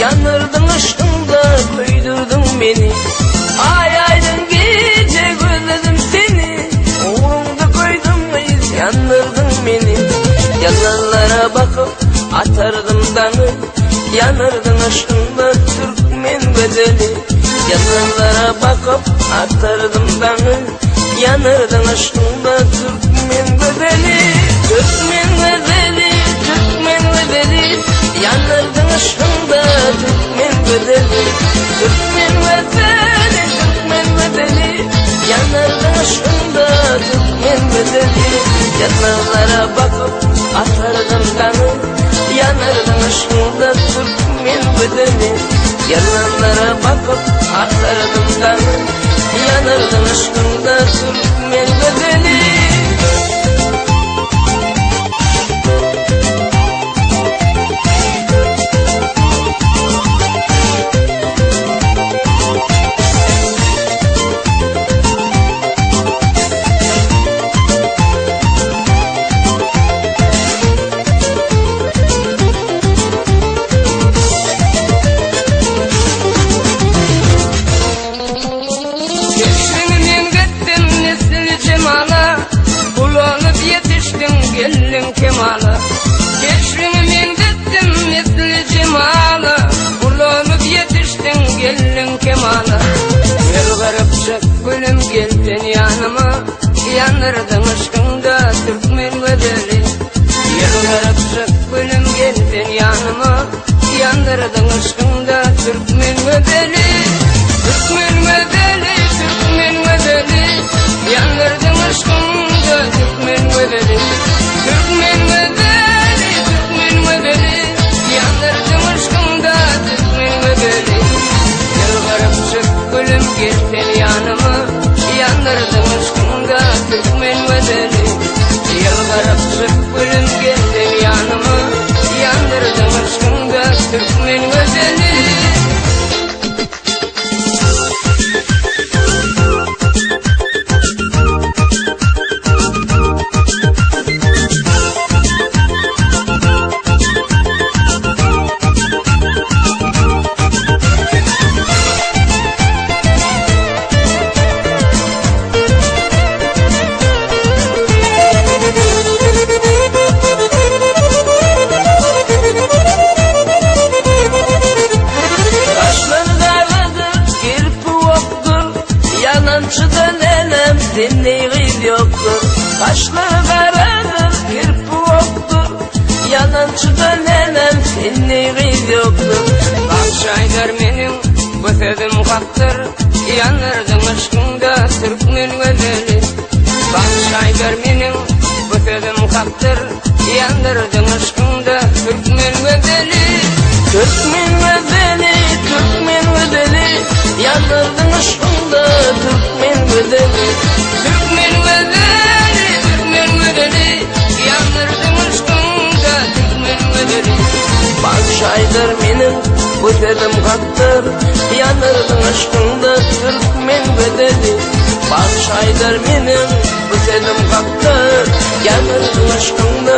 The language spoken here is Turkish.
yanırdın aşkında koydurdun beni. Ay aydın gece gözledim seni, uğrunda koydum iz yandırdın beni. Yalanlara bakıp atardım danı, yanırdın aşkında Türkmen bedeli. Yalanlara bakıp atardım danı, yanırdın aşkında Türkmen bedeli. Türkmen bedeli, Türkmen bedeli, yanırdın aşkında Türkmen bedeli. Türkmen bedeli, Türkmen bedeli, yanırdın aşkında Türkmen bedeli. Yalanlara bakıp atardım danı, yanırdın aşkında Türkmen bedeli. Yalanlara bakıp atardım danı, yanırdın aşkında Türkmen bedeli. Gelin kemala, keşfimin gittim misli cemala. Bulanıp yetiştin gelin kemala. Bir garip çek gülüm geldin yanıma, yanırdın aşkında Türkmen bedeli. Bir garip çek gülüm geldin yanıma, yanırdın aşkında Türkmen bedeli. Türkmen bedeli, Türkmen bedeli, yanırdın aşkında Türkmen bedeli. Türkmen bedeli, Türkmen bedeli, yanırdın aşkında Türkmen bedeli. Gel garip çık gülüm geldin yanıma, yanırdın aşkında Türkmen bedeli. Gel garip çık gülüm geldin yanıma, yanırdın aşkında Türkmen bedeli. Yalancıda nenem dinleyiz yoktur. Kaşları karadır, kirpi yoktur. Yalancıda nenem dinleyiz yoktur. Akşaylar benim bu sözüm haktır, yanırdın aşkında Türkmen bedeli. Akşaylar benim bu sözüm haktır, yanırdın aşkında Türkmen bedeli. Türkmen bedeli, Türkmen bedeli, yanırdın aşkında Türkmen bedeli. Türkmen bedeli, Türkmen bedeli, yanırdın aşkında Türkmen bedeli. Bakşaydır benim bu sözüm haktır, yanırdın aşkında Türkmen bedeli. Bakşaydır benim bu sözüm haktır, yanırdın aşkında